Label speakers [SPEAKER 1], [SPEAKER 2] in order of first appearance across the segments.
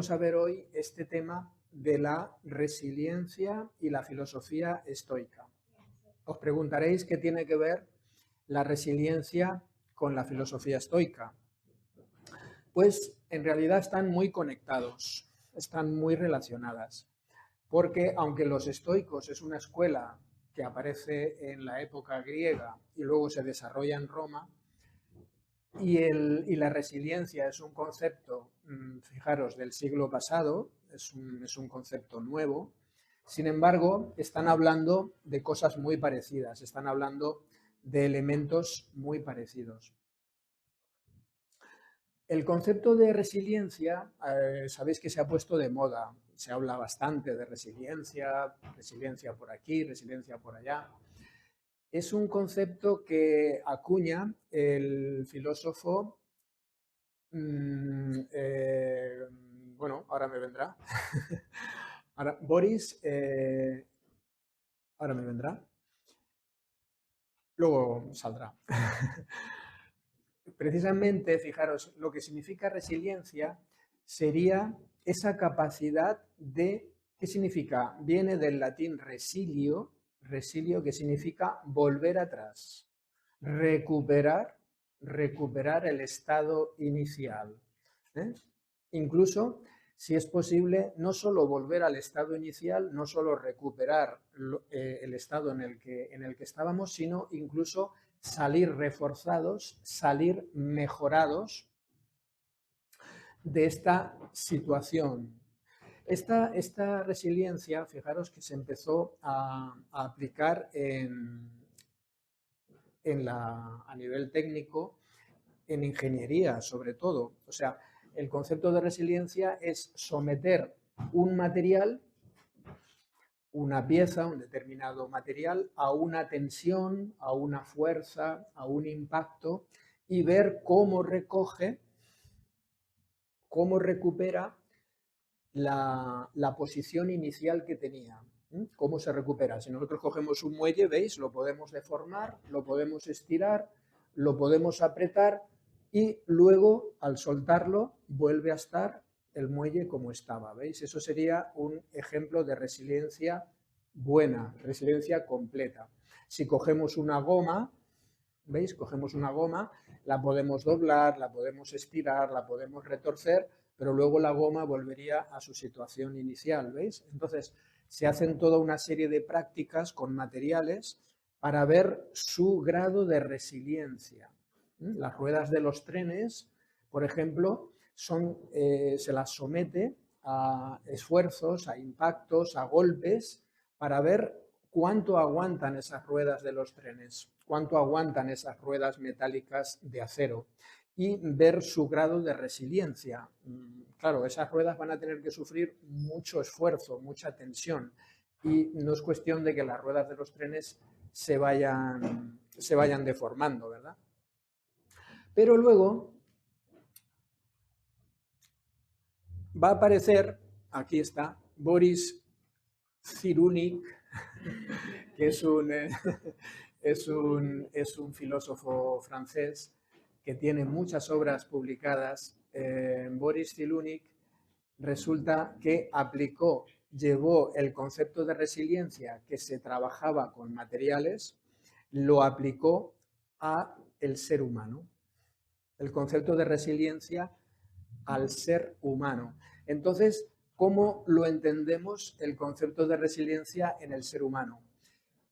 [SPEAKER 1] vamos a ver hoy este tema de la resiliencia y la filosofía estoica. Os preguntaréis qué tiene que ver la resiliencia con la filosofía estoica. Pues en realidad están muy conectados, están muy relacionadas, porque aunque los estoicos es una escuela que aparece en la época griega y luego se desarrolla en Roma, y la resiliencia es un concepto, fijaros, del siglo pasado, es un concepto nuevo. Sin embargo, están hablando de cosas muy parecidas, están hablando de elementos muy parecidos. El concepto de resiliencia, sabéis que se ha puesto de moda, se habla bastante de resiliencia, resiliencia por aquí, resiliencia por allá. Es un concepto que acuña el filósofo, bueno, ahora me vendrá, ahora, Boris, ahora me vendrá, luego saldrá. Precisamente, fijaros, lo que significa resiliencia sería esa capacidad de, ¿qué significa? Viene del latín resilio, resilio que significa volver atrás, recuperar el estado inicial. Incluso, si es posible, no solo volver al estado inicial, no solo recuperar el estado en el que estábamos, sino incluso salir reforzados, salir mejorados de esta situación. Esta resiliencia, fijaros que se empezó a aplicar a nivel técnico, en ingeniería sobre todo. O sea, el concepto de resiliencia es someter un material, una pieza, un determinado material, a una tensión, a una fuerza, a un impacto y ver cómo recoge, cómo recupera la posición inicial que tenía. ¿Cómo se recupera? Si nosotros cogemos un muelle, ¿veis? Lo podemos deformar, lo podemos estirar, lo podemos apretar y luego, al soltarlo, vuelve a estar el muelle como estaba. ¿Veis? Eso sería un ejemplo de resiliencia buena, resiliencia completa. Si cogemos una goma, ¿veis? Cogemos una goma, la podemos doblar, la podemos estirar, la podemos retorcer, pero luego la goma volvería a su situación inicial, ¿veis? Entonces, se hacen toda una serie de prácticas con materiales para ver su grado de resiliencia. Las ruedas de los trenes, por ejemplo, se las somete a esfuerzos, a impactos, a golpes, para ver cuánto aguantan esas ruedas de los trenes, cuánto aguantan esas ruedas metálicas de acero y ver su grado de resiliencia. Claro, esas ruedas van a tener que sufrir mucho esfuerzo, mucha tensión y no es cuestión de que las ruedas de los trenes se vayan deformando, ¿verdad? Pero luego va a aparecer, aquí está, Boris Cyrulnik, que es un filósofo francés que tiene muchas obras publicadas. Boris Cyrulnik resulta que llevó el concepto de resiliencia que se trabajaba con materiales, lo aplicó a el ser humano. El concepto de resiliencia al ser humano. Entonces, ¿cómo lo entendemos el concepto de resiliencia en el ser humano?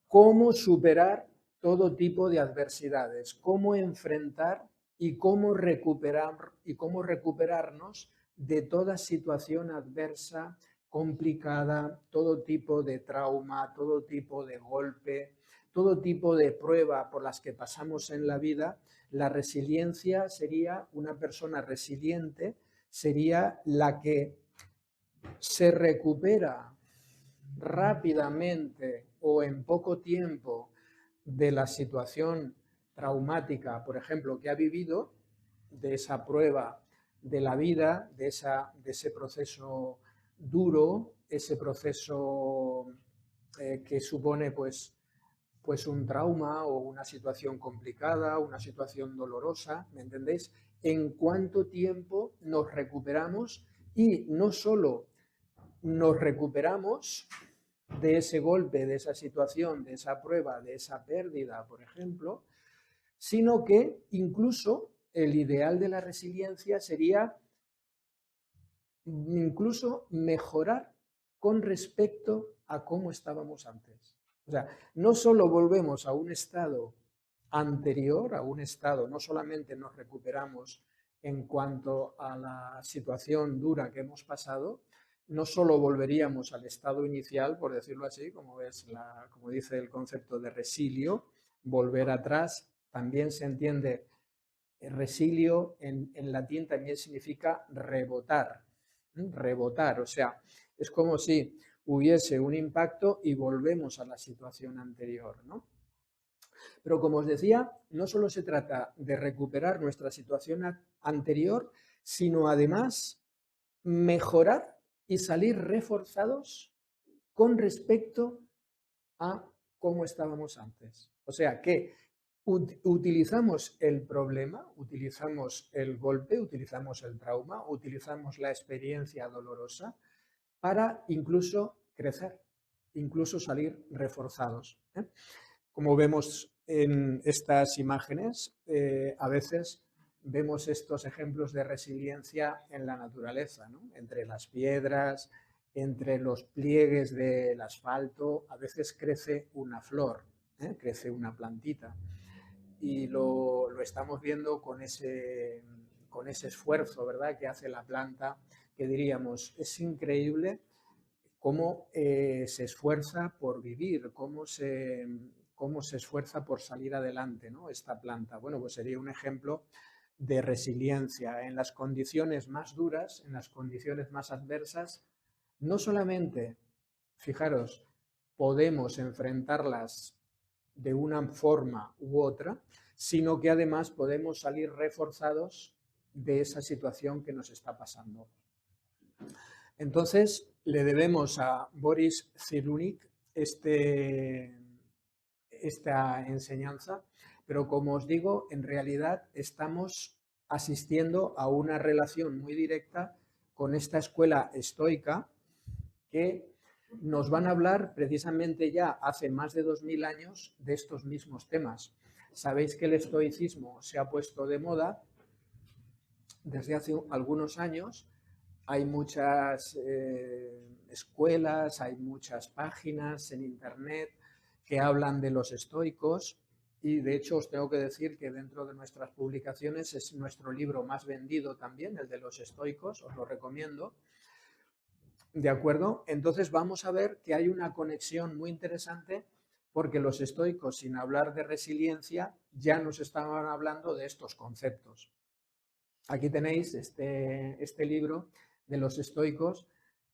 [SPEAKER 1] ¿Cómo superar todo tipo de adversidades? ¿Cómo enfrentar y cómo recuperarnos de toda situación adversa, complicada, todo tipo de trauma, todo tipo de golpe, todo tipo de prueba por las que pasamos en la vida? La resiliencia sería, una persona resiliente sería la que se recupera rápidamente o en poco tiempo de la situación traumática, por ejemplo, que ha vivido, de esa prueba de la vida, de ese proceso duro, ese proceso que supone pues un trauma o una situación complicada, una situación dolorosa, ¿me entendéis? En cuánto tiempo nos recuperamos y no solo nos recuperamos de ese golpe, de esa situación, de esa prueba, de esa pérdida, por ejemplo, sino que incluso el ideal de la resiliencia sería incluso mejorar con respecto a cómo estábamos antes. O sea, no solo volvemos a un estado anterior, a un estado, no solamente nos recuperamos en cuanto a la situación dura que hemos pasado, no solo volveríamos al estado inicial, por decirlo así, como dice el concepto de resilio, volver atrás, también se entiende resilio en latín también significa rebotar, rebotar, o sea, es como si hubiese un impacto y volvemos a la situación anterior, ¿no? Pero como os decía, no solo se trata de recuperar nuestra situación anterior, sino además mejorar y salir reforzados con respecto a cómo estábamos antes. O sea que utilizamos el problema, utilizamos el golpe, utilizamos el trauma, utilizamos la experiencia dolorosa para incluso crecer, incluso salir reforzados. Como vemos en estas imágenes, a veces vemos estos ejemplos de resiliencia en la naturaleza, ¿no? Entre las piedras, entre los pliegues del asfalto, a veces crece una flor, crece una plantita. Y lo estamos viendo con ese esfuerzo, ¿verdad?, que hace la planta, que diríamos, es increíble cómo se esfuerza por vivir, cómo se esfuerza por salir adelante, ¿no?, esta planta. Bueno, pues sería un ejemplo de resiliencia. En las condiciones más duras, en las condiciones más adversas, no solamente, fijaros, podemos enfrentarlas de una forma u otra, sino que además podemos salir reforzados de esa situación que nos está pasando. Entonces, le debemos a Boris Cyrulnik esta enseñanza, pero como os digo, en realidad estamos asistiendo a una relación muy directa con esta escuela estoica que nos van a hablar precisamente ya hace más de 2000 años de estos mismos temas. Sabéis que el estoicismo se ha puesto de moda desde hace algunos años. Hay muchas escuelas, hay muchas páginas en internet que hablan de los estoicos y de hecho os tengo que decir que dentro de nuestras publicaciones es nuestro libro más vendido también, el de los estoicos, os lo recomiendo. ¿De acuerdo? Entonces vamos a ver que hay una conexión muy interesante porque los estoicos, sin hablar de resiliencia, ya nos estaban hablando de estos conceptos. Aquí tenéis este libro de los estoicos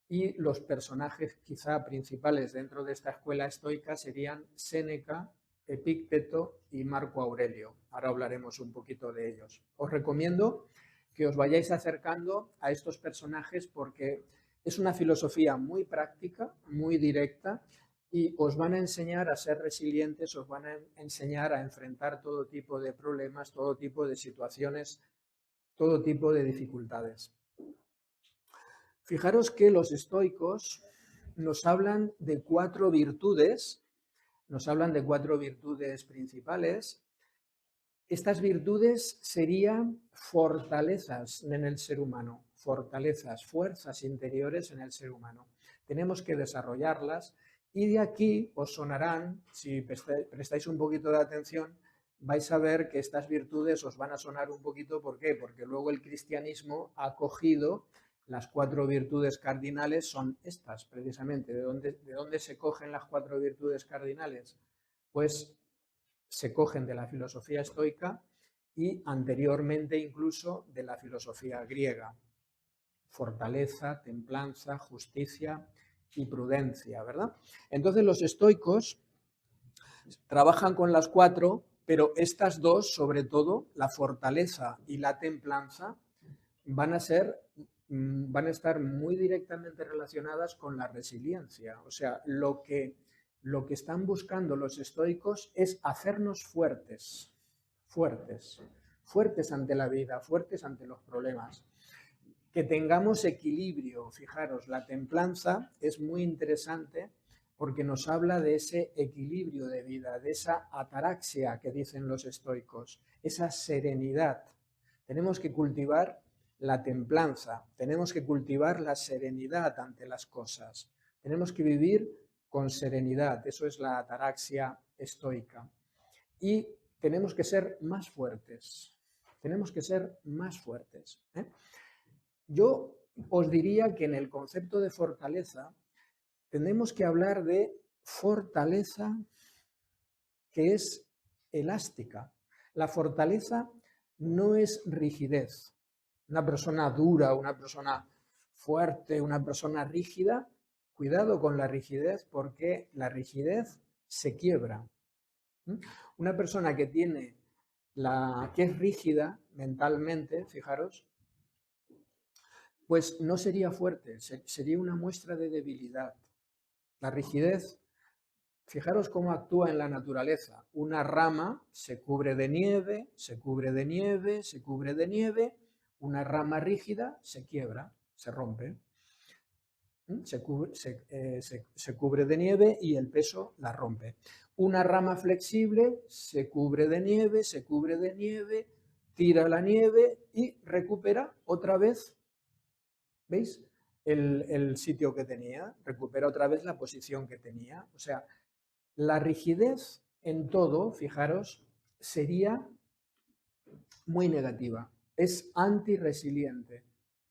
[SPEAKER 1] y los personajes quizá principales dentro de esta escuela estoica serían Séneca, Epicteto y Marco Aurelio. Ahora hablaremos un poquito de ellos. Os recomiendo que os vayáis acercando a estos personajes porque es una filosofía muy práctica, muy directa y os van a enseñar a ser resilientes, os van a enseñar a enfrentar todo tipo de problemas, todo tipo de situaciones, todo tipo de dificultades. Fijaros que los estoicos nos hablan de cuatro virtudes principales. Estas virtudes serían fortalezas en el ser humano, fortalezas, fuerzas interiores en el ser humano. Tenemos que desarrollarlas y de aquí os sonarán, si prestáis un poquito de atención, vais a ver que estas virtudes os van a sonar un poquito. ¿Por qué? Porque luego el cristianismo ha cogido las cuatro virtudes cardinales, son estas precisamente. ¿De dónde se cogen las cuatro virtudes cardinales? Pues se cogen de la filosofía estoica y anteriormente incluso de la filosofía griega. Fortaleza, templanza, justicia y prudencia, ¿verdad? Entonces los estoicos trabajan con las cuatro, pero estas dos, sobre todo, la fortaleza y la templanza, van a estar muy directamente relacionadas con la resiliencia. O sea, lo que están buscando los estoicos es hacernos fuertes ante la vida, fuertes ante los problemas. Que tengamos equilibrio. Fijaros, la templanza es muy interesante porque nos habla de ese equilibrio de vida, de esa ataraxia que dicen los estoicos, esa serenidad. Tenemos que cultivar la templanza, tenemos que cultivar la serenidad ante las cosas, tenemos que vivir con serenidad, eso es la ataraxia estoica. Y tenemos que ser más fuertes, tenemos que ser más fuertes. Yo os diría que en el concepto de fortaleza tenemos que hablar de fortaleza que es elástica. La fortaleza no es rigidez. Una persona dura, una persona fuerte, una persona rígida, cuidado con la rigidez porque la rigidez se quiebra. Una persona que que es rígida mentalmente, fijaros, pues no sería fuerte, sería una muestra de debilidad. La rigidez, fijaros cómo actúa en la naturaleza. Una rama se cubre de nieve, se cubre de nieve, se cubre de nieve. Una rama rígida se quiebra, se rompe. Se cubre de nieve y el peso la rompe. Una rama flexible se cubre de nieve, tira la nieve y recupera otra vez, ¿veis? El sitio que tenía, recupera otra vez la posición que tenía. O sea, la rigidez en todo, fijaros, sería muy negativa. Es antirresiliente.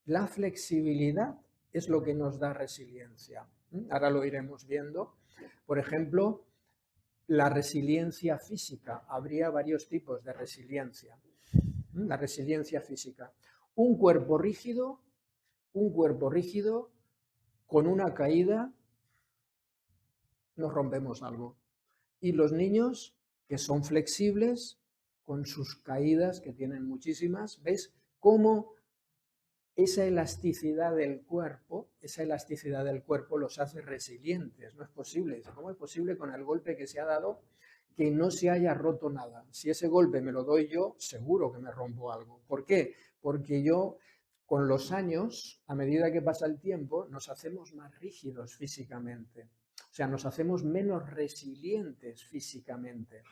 [SPEAKER 1] La flexibilidad es lo que nos da resiliencia. Ahora lo iremos viendo. Por ejemplo, la resiliencia física. Habría varios tipos de resiliencia. La resiliencia física. Un cuerpo rígido con una caída nos rompemos algo. Y los niños que son flexibles con sus caídas, que tienen muchísimas, ¿veis cómo esa elasticidad del cuerpo los hace resilientes? No es posible. ¿Cómo es posible con el golpe que se ha dado que no se haya roto nada? Si ese golpe me lo doy yo, seguro que me rompo algo. ¿Por qué? Porque yo, con los años, a medida que pasa el tiempo, nos hacemos más rígidos físicamente. O sea, nos hacemos menos resilientes físicamente.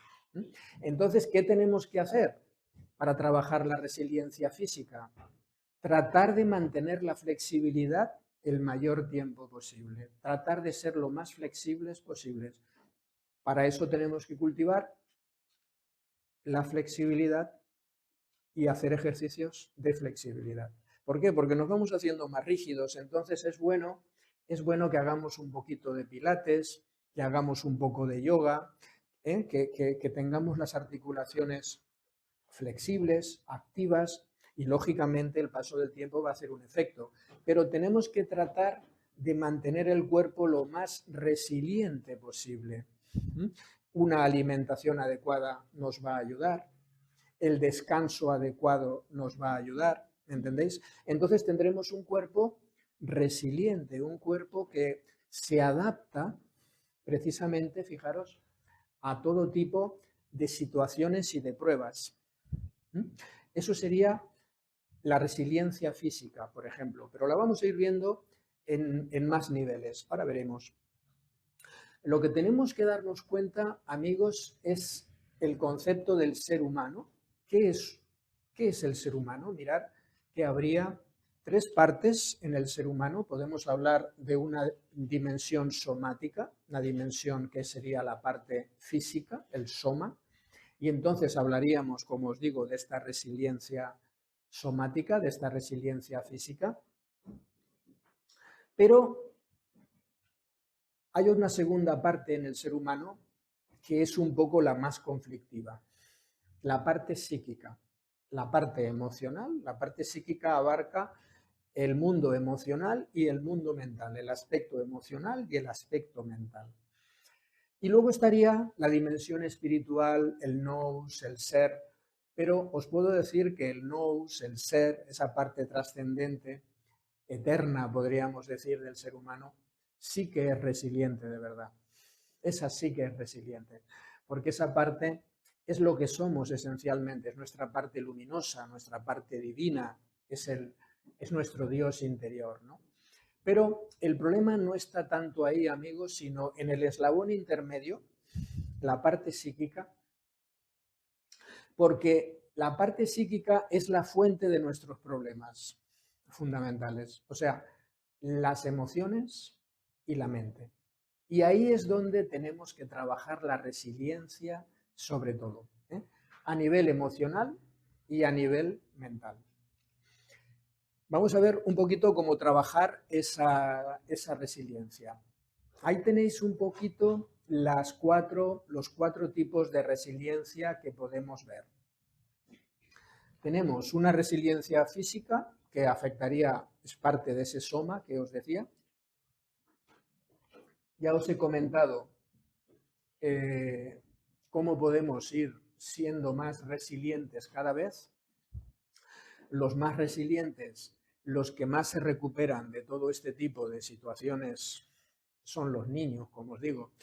[SPEAKER 1] Entonces, ¿qué tenemos que hacer para trabajar la resiliencia física? Tratar de mantener la flexibilidad el mayor tiempo posible. Tratar de ser lo más flexibles posibles. Para eso tenemos que cultivar la flexibilidad y hacer ejercicios de flexibilidad. ¿Por qué? Porque nos vamos haciendo más rígidos. Entonces es bueno que hagamos un poquito de pilates, que hagamos un poco de yoga, que tengamos las articulaciones flexibles, activas, y lógicamente el paso del tiempo va a hacer un efecto. Pero tenemos que tratar de mantener el cuerpo lo más resiliente posible. Una alimentación adecuada nos va a ayudar, el descanso adecuado nos va a ayudar, ¿entendéis? Entonces tendremos un cuerpo resiliente, un cuerpo que se adapta precisamente, fijaros, a todo tipo de situaciones y de pruebas. Eso sería la resiliencia física, por ejemplo, pero la vamos a ir viendo en más niveles. Ahora veremos. Lo que tenemos que darnos cuenta, amigos, es el concepto del ser humano. ¿Qué es el ser humano? Mirad que habría tres partes en el ser humano. Podemos hablar de una dimensión somática, una dimensión que sería la parte física, el soma, y entonces hablaríamos, como os digo, de esta resiliencia somática, de esta resiliencia física. Pero hay una segunda parte en el ser humano que es un poco la más conflictiva, la parte psíquica, la parte emocional. La parte psíquica abarca el mundo emocional y el mundo mental, el aspecto emocional y el aspecto mental. Y luego estaría la dimensión espiritual, el nous, el ser, pero os puedo decir que el nous, el ser, esa parte trascendente, eterna, podríamos decir, del ser humano, sí que es resiliente de verdad. Esa sí que es resiliente, porque esa parte es lo que somos esencialmente, es nuestra parte luminosa, nuestra parte divina, es es nuestro Dios interior, ¿no? Pero el problema no está tanto ahí, amigos, sino en el eslabón intermedio, la parte psíquica, porque la parte psíquica es la fuente de nuestros problemas fundamentales, o sea, las emociones y la mente. Y ahí es donde tenemos que trabajar la resiliencia sobre todo, ¿eh? A nivel emocional y a nivel mental. Vamos a ver un poquito cómo trabajar esa resiliencia. Ahí tenéis un poquito los cuatro tipos de resiliencia que podemos ver. Tenemos una resiliencia física que afectaría, es parte de ese soma que os decía. Ya os he comentado cómo podemos ir siendo más resilientes cada vez. Los más resilientes, los que más se recuperan de todo este tipo de situaciones son los niños, como os digo.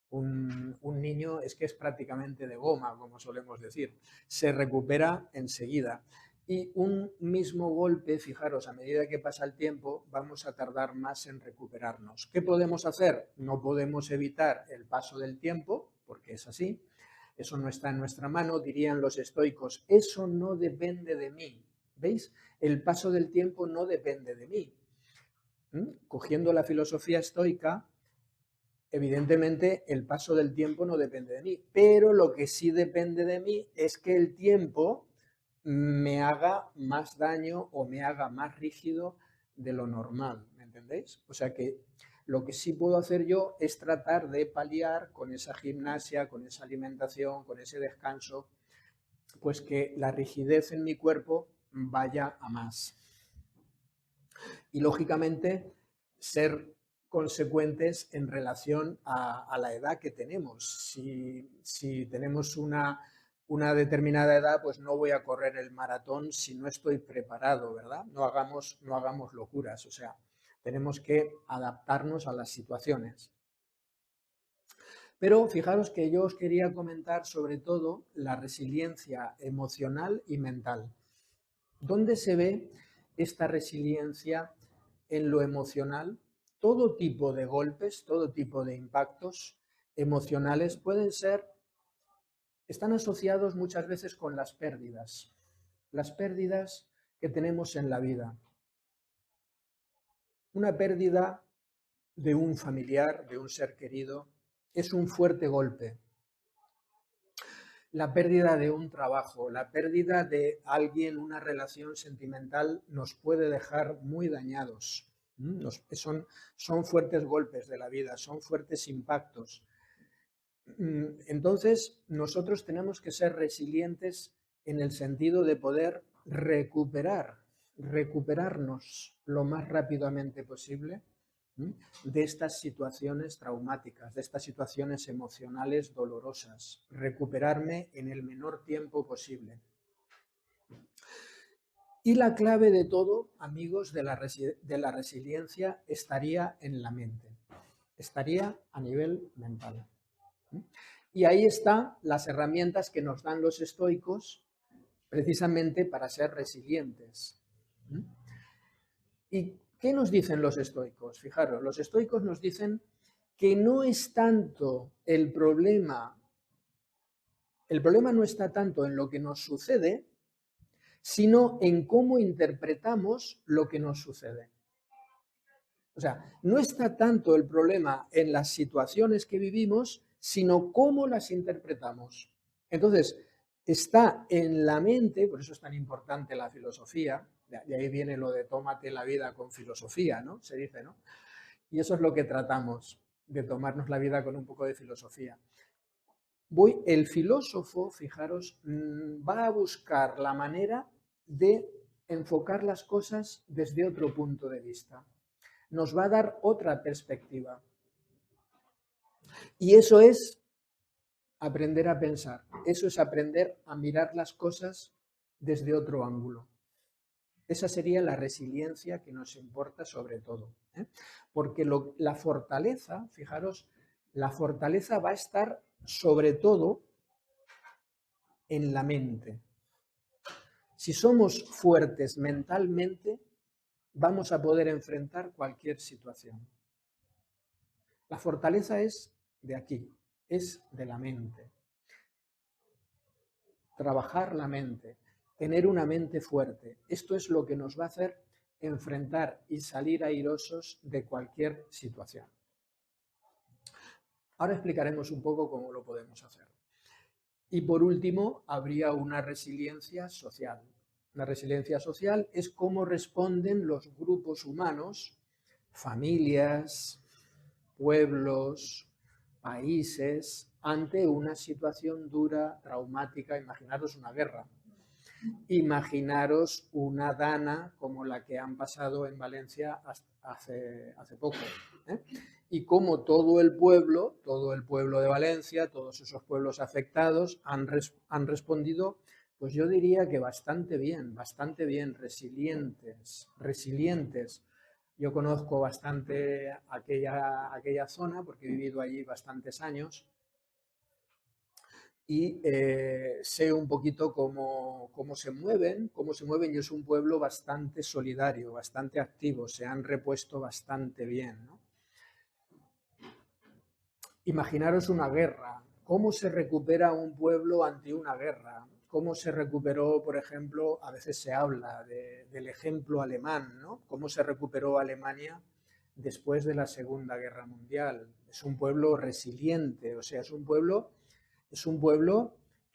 [SPEAKER 1] Un niño es que es prácticamente de goma, como solemos decir. Se recupera enseguida. Y un mismo golpe, fijaros, a medida que pasa el tiempo, vamos a tardar más en recuperarnos. ¿Qué podemos hacer? No podemos evitar el paso del tiempo, porque es así. Eso no está en nuestra mano, dirían los estoicos. Eso no depende de mí. ¿Veis? El paso del tiempo no depende de mí. Cogiendo la filosofía estoica, evidentemente el paso del tiempo no depende de mí, pero lo que sí depende de mí es que el tiempo me haga más daño o me haga más rígido de lo normal, ¿me entendéis? O sea que lo que sí puedo hacer yo es tratar de paliar con esa gimnasia, con esa alimentación, con ese descanso, pues que la rigidez en mi cuerpo vaya a más. Y lógicamente ser consecuentes en relación a la edad que tenemos. Si tenemos una determinada edad, pues no voy a correr el maratón si no estoy preparado, ¿verdad? No hagamos locuras, o sea, tenemos que adaptarnos a las situaciones. Pero fijaros que yo os quería comentar sobre todo la resiliencia emocional y mental. ¿Dónde se ve esta resiliencia en lo emocional? Todo tipo de golpes, todo tipo de impactos emocionales están asociados muchas veces con las pérdidas que tenemos en la vida. Una pérdida de un familiar, de un ser querido, es un fuerte golpe. La pérdida de un trabajo, la pérdida de alguien, una relación sentimental, nos puede dejar muy dañados. Son fuertes golpes de la vida, son fuertes impactos. Entonces, nosotros tenemos que ser resilientes en el sentido de poder recuperarnos lo más rápidamente posible de estas situaciones traumáticas, de estas situaciones emocionales dolorosas, recuperarme en el menor tiempo posible. Y la clave de todo, amigos, de la resiliencia estaría en la mente, estaría a nivel mental. Y ahí están las herramientas que nos dan los estoicos precisamente para ser resilientes. ¿Y qué nos dicen los estoicos? Fijaros, los estoicos nos dicen que no es tanto el problema no está tanto en lo que nos sucede, sino en cómo interpretamos lo que nos sucede. O sea, no está tanto el problema en las situaciones que vivimos, sino cómo las interpretamos. Entonces, está en la mente, por eso es tan importante la filosofía, de ahí viene lo de tómate la vida con filosofía, ¿no? Se dice, ¿no? Y eso es lo que tratamos, de tomarnos la vida con un poco de filosofía. El filósofo, fijaros, va a buscar la manera de enfocar las cosas desde otro punto de vista. Nos va a dar otra perspectiva. Y eso es aprender a pensar, eso es aprender a mirar las cosas desde otro ángulo. Esa sería la resiliencia que nos importa sobre todo. Porque la fortaleza, fijaros, la fortaleza va a estar sobre todo en la mente. Si somos fuertes mentalmente, vamos a poder enfrentar cualquier situación. La fortaleza es de aquí, es de la mente. Trabajar la mente, tener una mente fuerte. Esto es lo que nos va a hacer enfrentar y salir airosos de cualquier situación. Ahora explicaremos un poco cómo lo podemos hacer. Y por último, habría una resiliencia social. La resiliencia social es cómo responden los grupos humanos, familias, pueblos, países, ante una situación dura, traumática. Imaginaros una guerra. Imaginaros una dana como la que han pasado en Valencia hace poco. Y como todo el pueblo de Valencia, todos esos pueblos afectados han respondido, pues yo diría que bastante bien, resilientes. Yo conozco bastante aquella zona porque he vivido allí bastantes años y sé un poquito cómo se mueven y es un pueblo bastante solidario, bastante activo, se han repuesto bastante bien, ¿no? Imaginaros una guerra, cómo se recupera un pueblo ante una guerra, cómo se recuperó, por ejemplo, a veces se habla del ejemplo alemán, ¿no? Cómo se recuperó Alemania después de la Segunda Guerra Mundial. Es un pueblo resiliente, o sea, es un pueblo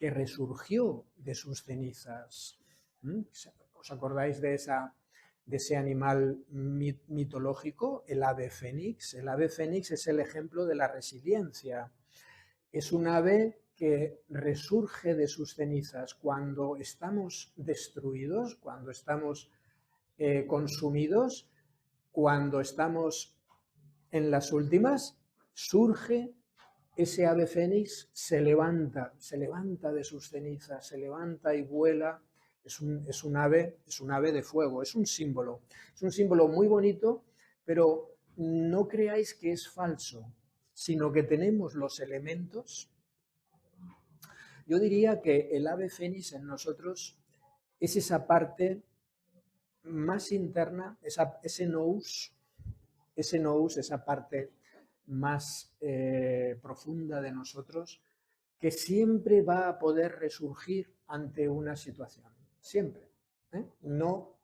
[SPEAKER 1] que resurgió de sus cenizas. ¿Os acordáis de ese animal mitológico, el ave fénix? El ave fénix es el ejemplo de la resiliencia. Es un ave que resurge de sus cenizas cuando estamos destruidos, cuando estamos consumidos, cuando estamos en las últimas, surge ese ave fénix, se levanta de sus cenizas, se levanta y vuela. Es un ave de fuego, es un símbolo muy bonito, pero no creáis que es falso, sino que tenemos los elementos. Yo diría que el ave fénix en nosotros es esa parte más interna, ese nous, esa parte más profunda de nosotros, que siempre va a poder resurgir ante una situación. Siempre. No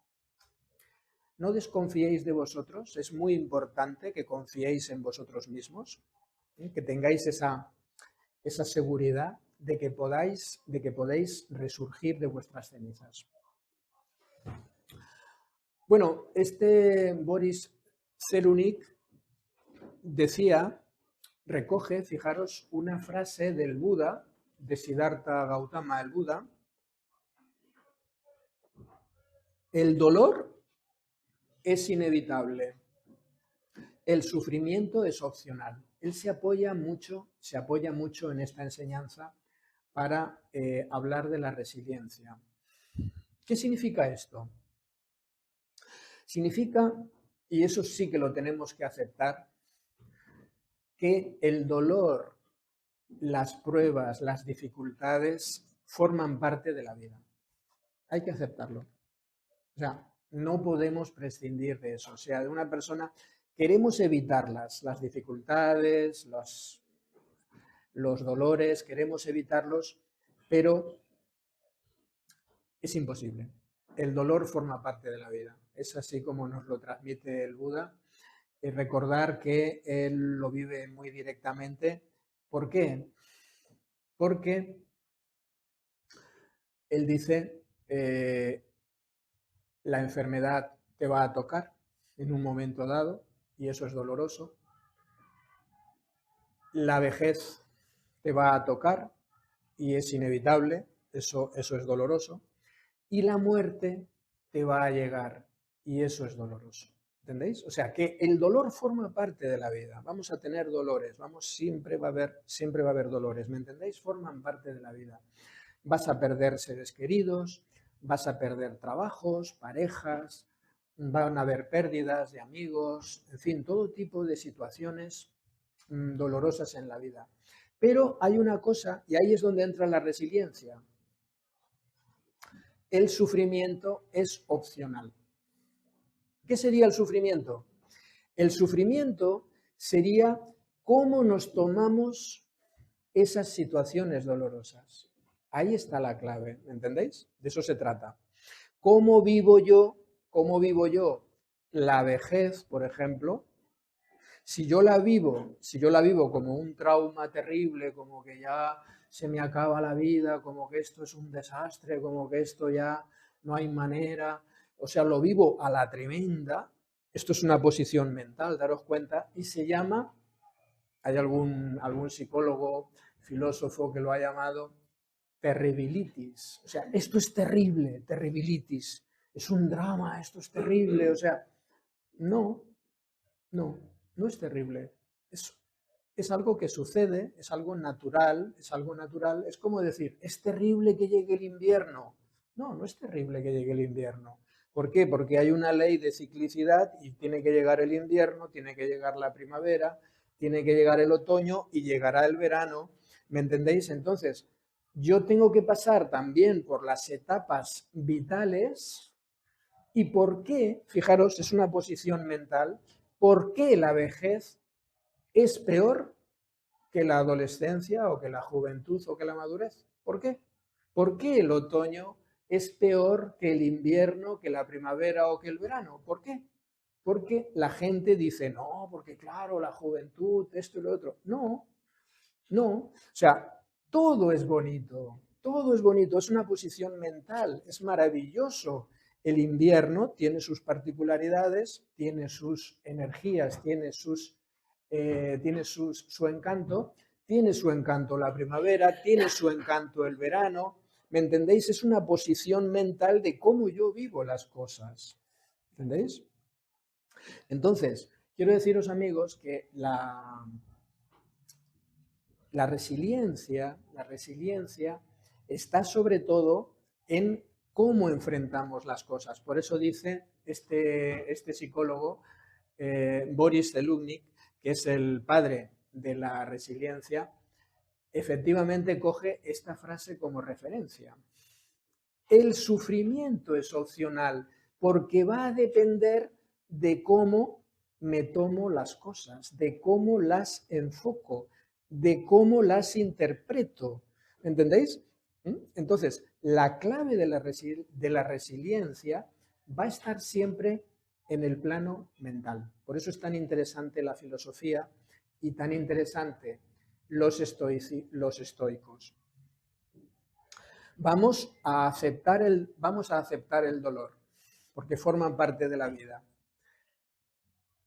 [SPEAKER 1] desconfiéis de vosotros, es muy importante que confiéis en vosotros mismos, que tengáis esa seguridad de que podéis resurgir de vuestras cenizas. Bueno, este Boris Cyrulnik recoge, fijaros, una frase del Buda, de Siddhartha Gautama, el Buda: el dolor es inevitable, el sufrimiento es opcional. Él se apoya mucho en esta enseñanza para hablar de la resiliencia. ¿Qué significa esto? Significa, y eso sí que lo tenemos que aceptar, que el dolor, las pruebas, las dificultades forman parte de la vida. Hay que aceptarlo. O sea, no podemos prescindir de eso. O sea, de una persona queremos evitarlas, las dificultades, los dolores, queremos evitarlos, pero es imposible. El dolor forma parte de la vida. Es así como nos lo transmite el Buda. Y recordar que él lo vive muy directamente. ¿Por qué? Porque él dice, la enfermedad te va a tocar en un momento dado y eso es doloroso. La vejez te va a tocar y es inevitable, eso es doloroso. Y la muerte te va a llegar y eso es doloroso. ¿Entendéis? O sea, que el dolor forma parte de la vida. Vamos a tener dolores, siempre va a haber dolores, ¿me entendéis? Forman parte de la vida. Vas a perder seres queridos, vas a perder trabajos, parejas, van a haber pérdidas de amigos, en fin, todo tipo de situaciones dolorosas en la vida. Pero hay una cosa, y ahí es donde entra la resiliencia. El sufrimiento es opcional. ¿Qué sería el sufrimiento? El sufrimiento sería cómo nos tomamos esas situaciones dolorosas. Ahí está la clave, ¿me entendéis? De eso se trata. ¿Cómo vivo yo? ¿Cómo vivo yo la vejez, por ejemplo? Si yo la vivo como un trauma terrible, como que ya se me acaba la vida, como que esto es un desastre, como que esto ya no hay manera, o sea, lo vivo a la tremenda, esto es una posición mental, daros cuenta, y se llama, hay algún psicólogo, filósofo que lo ha llamado terribilitis, o sea, esto es terrible, terribilitis, es un drama, esto es terrible, o sea, no, no, no es terrible. Es algo que sucede, es algo natural, es algo natural. Es como decir, ¿es terrible que llegue el invierno? No, no es terrible que llegue el invierno. ¿Por qué? Porque hay una ley de ciclicidad y tiene que llegar el invierno, tiene que llegar la primavera, tiene que llegar el otoño y llegará el verano. ¿Me entendéis? Entonces, yo tengo que pasar también por las etapas vitales. ¿Y por qué? Fijaros, es una posición mental. ¿Por qué la vejez es peor que la adolescencia o que la juventud o que la madurez? ¿Por qué? ¿Por qué el otoño es peor que el invierno, que la primavera o que el verano? ¿Por qué? Porque la gente dice, no, porque claro, la juventud, esto y lo otro. No, no. O sea, todo es bonito, es una posición mental, es maravilloso. El invierno tiene sus particularidades, tiene sus energías, tiene su encanto, tiene su encanto la primavera, tiene su encanto el verano. ¿Me entendéis? Es una posición mental de cómo yo vivo las cosas. ¿Entendéis? Entonces, quiero deciros, amigos, que la resiliencia está sobre todo en cómo enfrentamos las cosas. Por eso dice este psicólogo, Boris Cyrulnik, que es el padre de la resiliencia, efectivamente coge esta frase como referencia. El sufrimiento es opcional porque va a depender de cómo me tomo las cosas, de cómo las enfoco, de cómo las interpreto. ¿Entendéis? Entonces, la clave de la resiliencia va a estar siempre en el plano mental. Por eso es tan interesante la filosofía y tan interesante los estoicos. Vamos a aceptar el dolor, porque forman parte de la vida.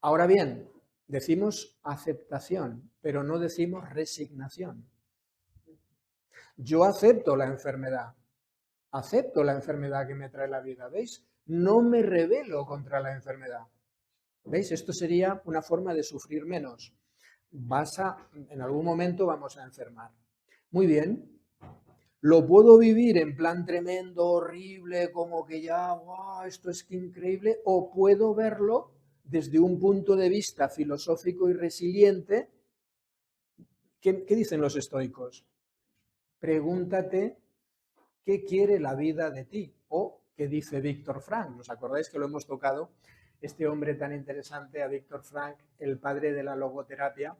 [SPEAKER 1] Ahora bien, decimos aceptación, pero no decimos resignación. Yo acepto la enfermedad que me trae la vida, ¿veis? No me rebelo contra la enfermedad. ¿Veis? Esto sería una forma de sufrir menos. En algún momento vamos a enfermar. Muy bien. Lo puedo vivir en plan tremendo, horrible, como que ya, wow, esto es increíble, o puedo verlo desde un punto de vista filosófico y resiliente. ¿Qué dicen los estoicos? Pregúntate qué quiere la vida de ti, o qué dice Víctor Frank. ¿Os acordáis que lo hemos tocado? Este hombre tan interesante, a Víctor Frank, el padre de la logoterapia.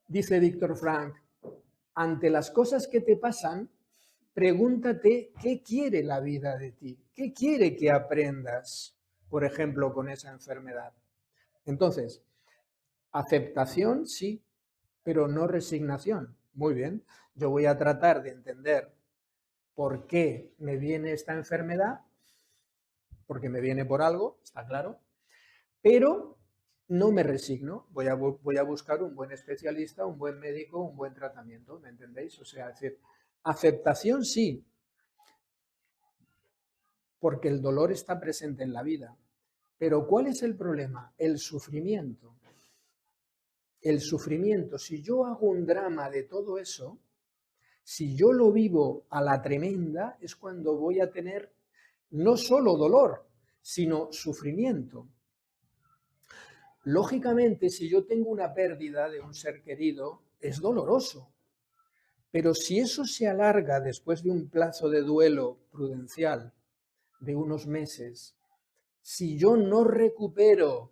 [SPEAKER 1] Dice Víctor Frank, ante las cosas que te pasan, pregúntate qué quiere la vida de ti, qué quiere que aprendas, por ejemplo, con esa enfermedad. Entonces, aceptación sí, pero no resignación. Muy bien, yo voy a tratar de entender por qué me viene esta enfermedad, porque me viene por algo, está claro, pero no me resigno, voy a buscar un buen especialista, un buen médico, un buen tratamiento, ¿me entendéis? O sea, es decir, aceptación sí, porque el dolor está presente en la vida. Pero ¿cuál es el problema? El sufrimiento. El sufrimiento, si yo hago un drama de todo eso, si yo lo vivo a la tremenda, es cuando voy a tener no solo dolor, sino sufrimiento. Lógicamente, si yo tengo una pérdida de un ser querido, es doloroso. Pero si eso se alarga después de un plazo de duelo prudencial de unos meses, si yo no recupero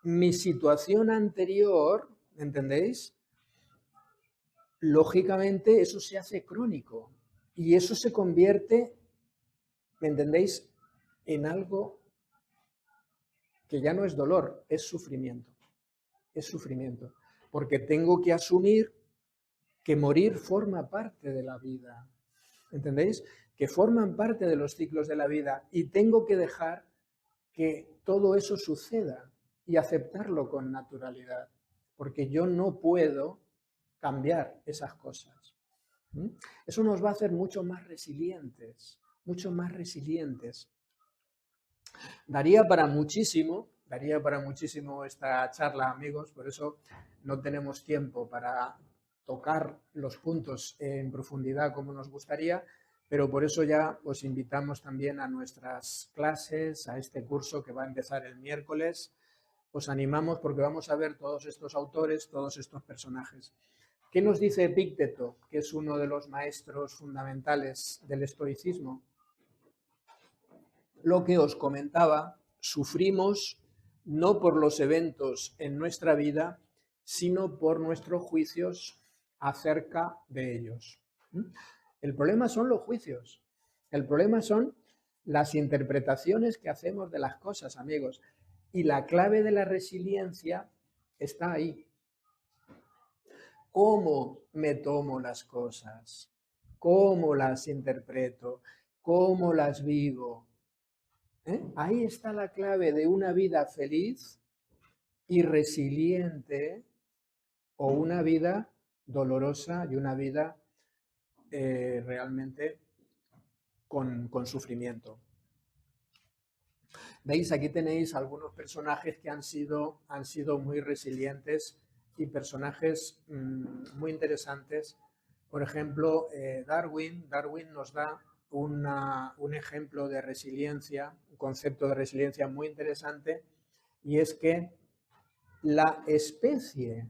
[SPEAKER 1] mi situación anterior, ¿entendéis? Lógicamente eso se hace crónico y eso se convierte, ¿me entendéis?, en algo que ya no es dolor, es sufrimiento. Es sufrimiento, porque tengo que asumir que morir forma parte de la vida, ¿entendéis? Que forman parte de los ciclos de la vida y tengo que dejar que todo eso suceda y aceptarlo con naturalidad, porque yo no puedo cambiar esas cosas. Eso nos va a hacer mucho más resilientes, mucho más resilientes. Daría para muchísimo esta charla, amigos, por eso no tenemos tiempo para tocar los puntos en profundidad como nos gustaría, pero por eso ya os invitamos también a nuestras clases, a este curso que va a empezar el miércoles. Os animamos porque vamos a ver todos estos autores, todos estos personajes. ¿Qué nos dice Epícteto, que es uno de los maestros fundamentales del estoicismo? Lo que os comentaba, sufrimos no por los eventos en nuestra vida, sino por nuestros juicios acerca de ellos. El problema son los juicios, el problema son las interpretaciones que hacemos de las cosas, amigos, y la clave de la resiliencia está ahí. ¿Cómo me tomo las cosas? ¿Cómo las interpreto? ¿Cómo las vivo? Ahí está la clave de una vida feliz y resiliente o una vida dolorosa y una vida realmente con sufrimiento. ¿Veis? Aquí tenéis algunos personajes que han sido muy resilientes y personajes muy interesantes. Por ejemplo, Darwin nos da un ejemplo de resiliencia, un concepto de resiliencia muy interesante, y es que la especie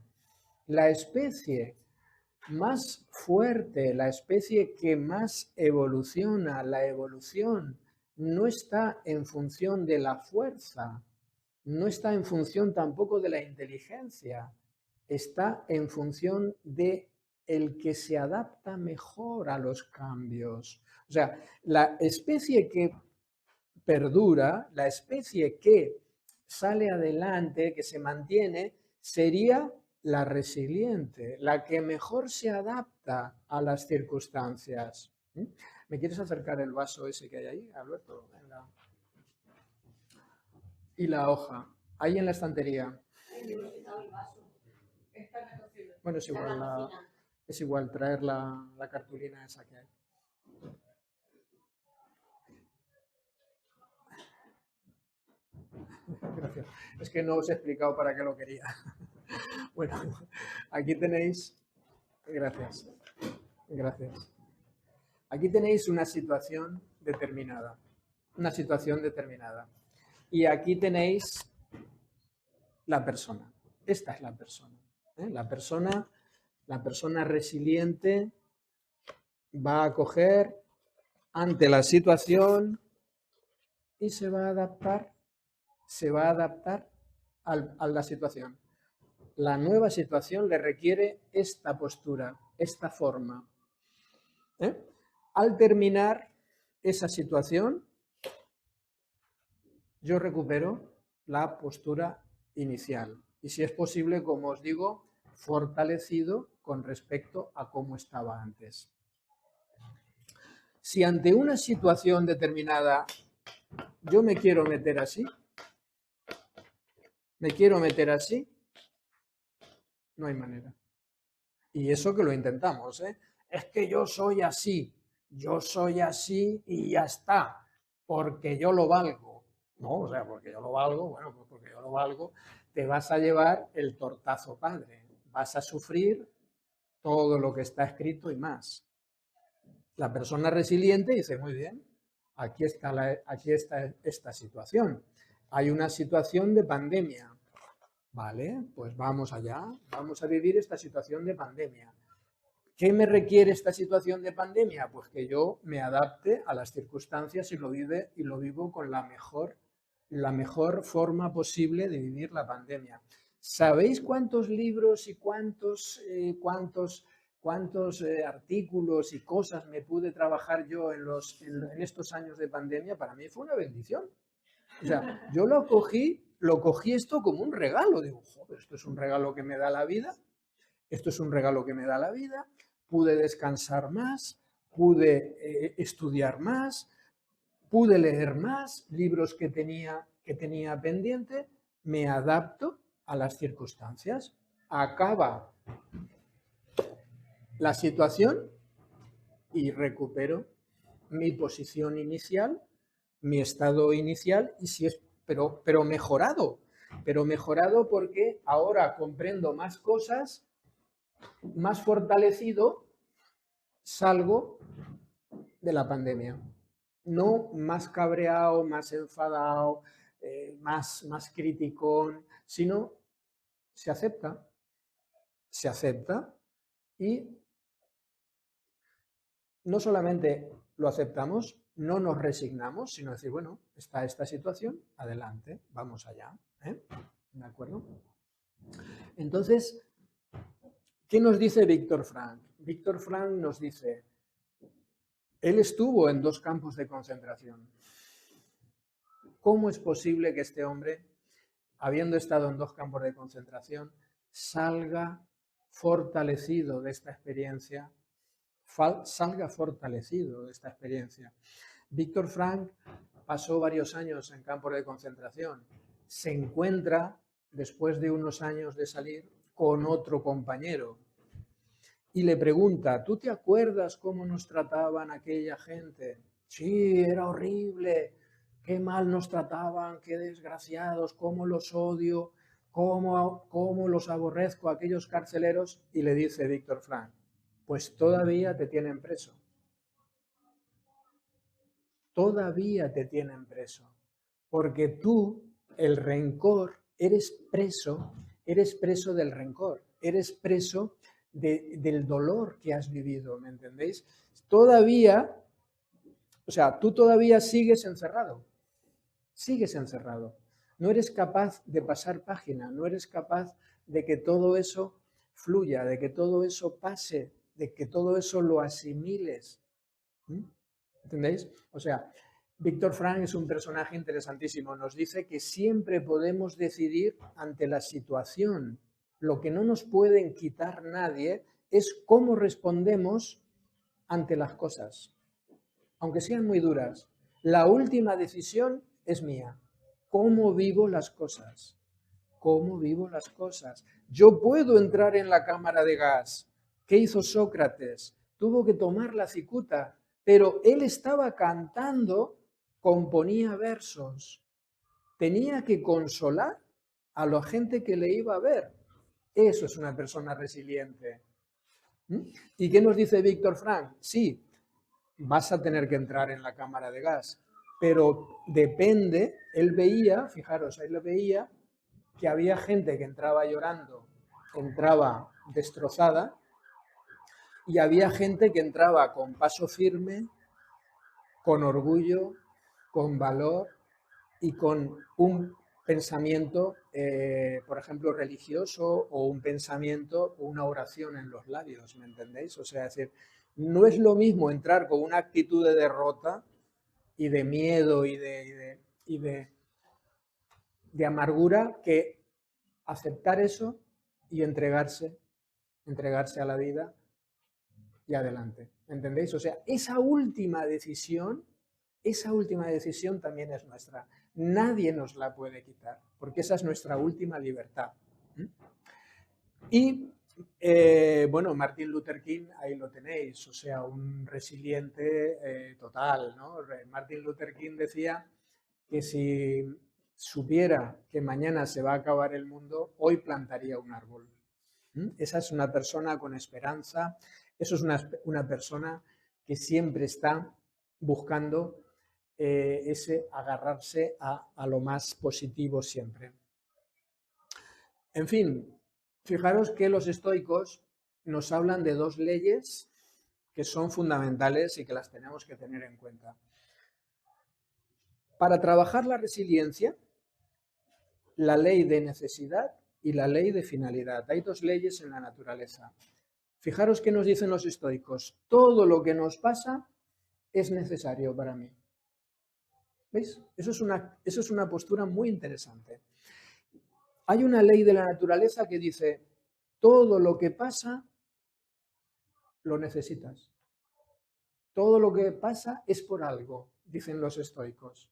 [SPEAKER 1] más fuerte, la especie que más evoluciona, la evolución no está en función de la fuerza, no está en función tampoco de la inteligencia, está en función de el que se adapta mejor a los cambios. O sea, la especie que perdura, la especie que sale adelante, que se mantiene, sería la resiliente, la que mejor se adapta a las circunstancias. ¿Me quieres acercar el vaso ese que hay ahí, Alberto? Y la hoja, ahí en la estantería. Bueno, es igual traer la cartulina esa que hay. Gracias. Es que no os he explicado para qué lo quería. Bueno, aquí tenéis... Gracias. Gracias. Aquí tenéis una situación determinada. Una situación determinada. Y aquí tenéis la persona. Esta es la persona. La persona resiliente va a coger ante la situación y se va a adaptar a la situación. La nueva situación le requiere esta postura, esta forma. Al terminar esa situación, yo recupero la postura inicial. Y si es posible, como os digo, fortalecido con respecto a cómo estaba antes. Si ante una situación determinada yo me quiero meter así, no hay manera. Y eso que lo intentamos, ¿eh? Es que yo soy así y ya está, porque yo lo valgo. No, o sea, porque yo lo valgo, bueno, pues porque yo lo valgo, te vas a llevar el tortazo padre. Vas a sufrir todo lo que está escrito y más. La persona resiliente dice, muy bien, aquí está esta situación. Hay una situación de pandemia. Vale, pues vamos allá, vamos a vivir esta situación de pandemia. ¿Qué me requiere esta situación de pandemia? Pues que yo me adapte a las circunstancias y lo vivo con la mejor la mejor forma posible de vivir la pandemia. ¿Sabéis cuántos libros y cuántos artículos y cosas me pude trabajar yo en estos años de pandemia? Para mí fue una bendición. O sea, yo lo cogí esto como un regalo. Digo, joder, esto es un regalo que me da la vida. Esto es un regalo que me da la vida. Pude descansar más, pude estudiar más, pude leer más libros que tenía pendiente. Me adapto a las circunstancias. Acaba la situación y recupero mi posición inicial, mi estado inicial, y si es, pero mejorado porque ahora comprendo más cosas, más fortalecido salgo de la pandemia. No más cabreado, más enfadado, más criticón, sino se acepta y no solamente lo aceptamos, no nos resignamos, sino decir, bueno, está esta situación, adelante, vamos allá. ¿De acuerdo? Entonces, ¿qué nos dice Víctor Frank? Víctor Frank nos dice, él estuvo en 2 campos de concentración. ¿Cómo es posible que este hombre, habiendo estado en 2 campos de concentración, salga fortalecido de esta experiencia? Víctor Frank pasó varios años en campos de concentración. Se encuentra, después de unos años de salir, con otro compañero y le pregunta, ¿tú te acuerdas cómo nos trataban aquella gente? Sí, era horrible, qué mal nos trataban, qué desgraciados, cómo los odio, cómo los aborrezco a aquellos carceleros. Y le dice Víctor Frank, pues todavía te tienen preso. Todavía te tienen preso. Porque tú, el rencor, eres preso del rencor, eres preso del dolor que has vivido, ¿me entendéis? Todavía, o sea, tú todavía sigues encerrado. No eres capaz de pasar página, no eres capaz de que todo eso fluya, de que todo eso pase, de que todo eso lo asimiles. ¿Entendéis? O sea, Víctor Frank es un personaje interesantísimo. Nos dice que siempre podemos decidir ante la situación. Lo que no nos pueden quitar nadie es cómo respondemos ante las cosas, aunque sean muy duras. La última decisión es mía. ¿Cómo vivo las cosas? ¿Cómo vivo las cosas? Yo puedo entrar en la cámara de gas. ¿Qué hizo Sócrates? Tuvo que tomar la cicuta, pero él estaba cantando, componía versos. Tenía que consolar a la gente que le iba a ver. Eso es una persona resiliente. ¿Y qué nos dice Víctor Frank? Sí, vas a tener que entrar en la cámara de gas, pero depende, él veía, fijaros, él veía que había gente que entraba llorando, entraba destrozada, y había gente que entraba con paso firme, con orgullo, con valor y con un pensamiento, por ejemplo, religioso, o un pensamiento o una oración en los labios, ¿me entendéis? O sea, es decir, no es lo mismo entrar con una actitud de derrota y de miedo y de amargura, que aceptar eso y entregarse a la vida y adelante. ¿Entendéis? O sea, esa última decisión también es nuestra. Nadie nos la puede quitar, porque esa es nuestra última libertad. Y, bueno, Martin Luther King, ahí lo tenéis, o sea, un resiliente total, ¿no? Martin Luther King decía que si supiera que mañana se va a acabar el mundo, hoy plantaría un árbol. Esa es una persona con esperanza, eso es una persona que siempre está buscando agarrarse a lo más positivo siempre. En fin, fijaros que los estoicos nos hablan de 2 leyes que son fundamentales y que las tenemos que tener en cuenta. Para trabajar la resiliencia, la ley de necesidad y la ley de finalidad. Hay dos leyes en la naturaleza. Fijaros qué nos dicen los estoicos. Todo lo que nos pasa es necesario para mí. ¿Veis? Eso es una postura muy interesante. Hay una ley de la naturaleza que dice, todo lo que pasa lo necesitas. Todo lo que pasa es por algo, dicen los estoicos.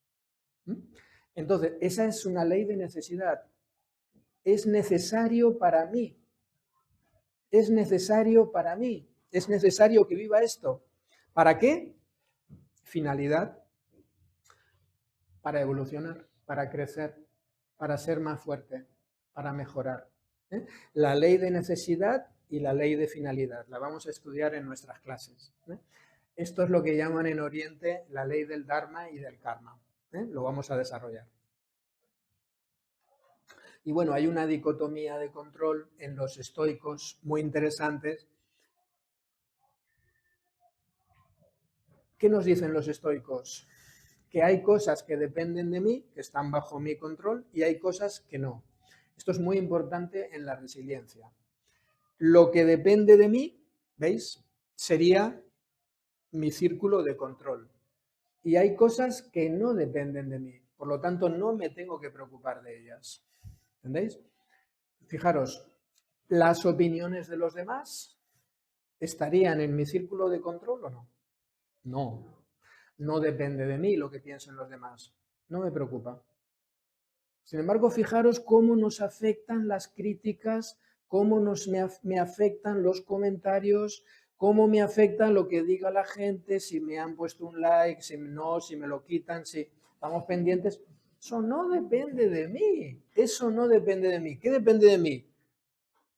[SPEAKER 1] Entonces, esa es una ley de necesidad. Es necesario para mí. Es necesario para mí. Es necesario que viva esto. ¿Para qué? Finalidad. Para evolucionar, para crecer, para ser más fuerte, para mejorar. La ley de necesidad y la ley de finalidad. La vamos a estudiar en nuestras clases. Esto es lo que llaman en Oriente la ley del Dharma y del Karma. Lo vamos a desarrollar. Y bueno, hay una dicotomía de control en los estoicos muy interesantes. ¿Qué nos dicen los estoicos? Que hay cosas que dependen de mí, que están bajo mi control, y hay cosas que no. Esto es muy importante en la resiliencia. Lo que depende de mí, ¿veis? Sería mi círculo de control. Y hay cosas que no dependen de mí, por lo tanto no me tengo que preocupar de ellas. ¿Entendéis? Fijaros, ¿las opiniones de los demás estarían en mi círculo de control o no? No. No depende de mí lo que piensen los demás. No me preocupa. Sin embargo, fijaros cómo nos afectan las críticas, cómo me afectan los comentarios, cómo me afecta lo que diga la gente, si me han puesto un like, si no, si me lo quitan, si estamos pendientes. Eso no depende de mí. Eso no depende de mí. ¿Qué depende de mí?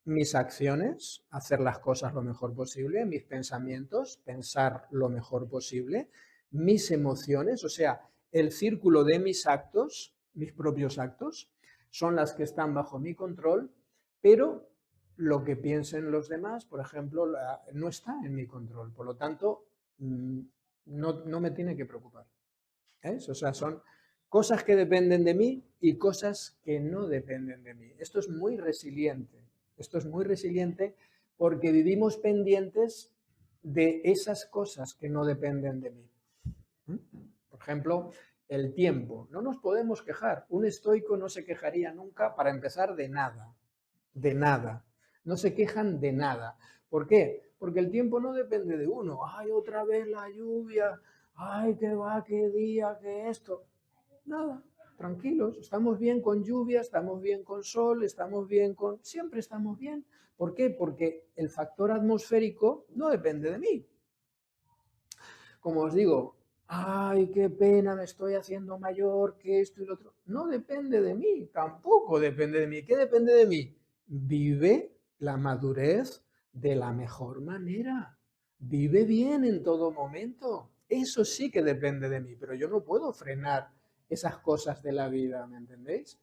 [SPEAKER 1] Mis acciones, hacer las cosas lo mejor posible, mis pensamientos, pensar lo mejor posible, mis emociones, o sea, el círculo de mis actos, mis propios actos, son las que están bajo mi control, pero lo que piensen los demás, por ejemplo, no está en mi control. Por lo tanto, no me tiene que preocupar. ¿Ves? O sea, son cosas que dependen de mí y cosas que no dependen de mí. Esto es muy resiliente. Esto es muy resiliente porque vivimos pendientes de esas cosas que no dependen de mí. Por ejemplo, el tiempo. No nos podemos quejar. Un estoico no se quejaría nunca, para empezar, de nada. De nada. No se quejan de nada. ¿Por qué? Porque el tiempo no depende de uno. ¡Ay, otra vez la lluvia! ¡Ay, qué va, qué día, qué esto! Nada. Tranquilos, estamos bien con lluvia, estamos bien con sol, estamos bien con... Siempre estamos bien. ¿Por qué? Porque el factor atmosférico no depende de mí. Como os digo, ay, qué pena, me estoy haciendo mayor, que esto y lo otro. No depende de mí, tampoco depende de mí. ¿Qué depende de mí? Vive la madurez de la mejor manera. Vive bien en todo momento. Eso sí que depende de mí, pero yo no puedo frenar esas cosas de la vida, ¿me entendéis?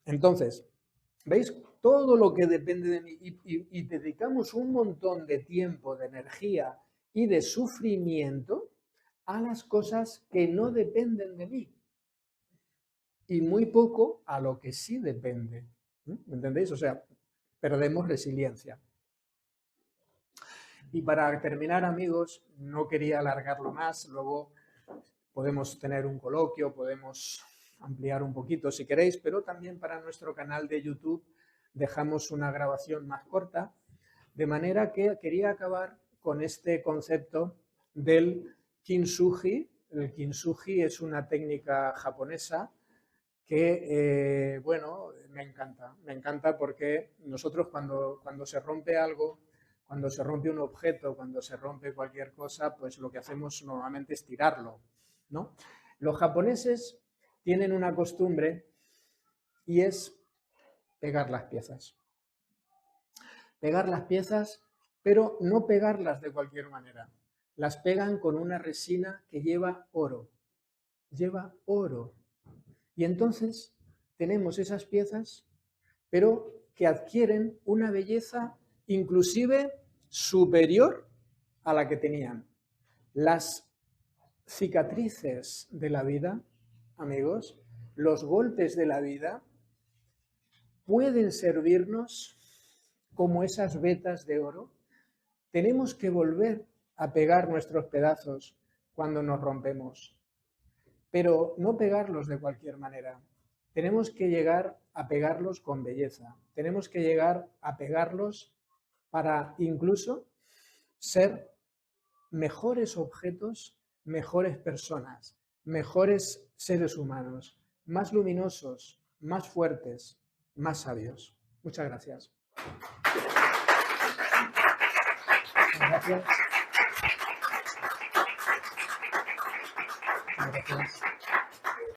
[SPEAKER 1] Entonces, ¿veis? Todo lo que depende de mí y dedicamos un montón de tiempo, de energía y de sufrimiento a las cosas que no dependen de mí y muy poco a lo que sí depende. ¿Me entendéis? O sea, perdemos resiliencia. Y para terminar, amigos, no quería alargarlo más, luego podemos tener un coloquio, podemos ampliar un poquito si queréis, pero también para nuestro canal de YouTube dejamos una grabación más corta, de manera que quería acabar con este concepto del kintsugi. El kintsugi es una técnica japonesa que, bueno, me encanta porque nosotros cuando se rompe algo, cuando se rompe un objeto, cuando se rompe cualquier cosa, pues lo que hacemos normalmente es tirarlo, ¿no? Los japoneses tienen una costumbre y es pegar las piezas. Pegar las piezas, pero no pegarlas de cualquier manera. Las pegan con una resina que lleva oro. Lleva oro. Y entonces tenemos esas piezas, pero que adquieren una belleza inclusive superior a la que tenían. Las cicatrices de la vida amigos, los golpes de la vida pueden servirnos como esas vetas de oro. Tenemos que volver a pegar nuestros pedazos cuando nos rompemos, pero no pegarlos de cualquier manera. Tenemos que llegar a pegarlos con belleza. Tenemos que llegar a pegarlos para incluso ser mejores objetos, mejores personas, mejores seres humanos, más luminosos, más fuertes, más sabios. Muchas gracias. Gracias. Gracias.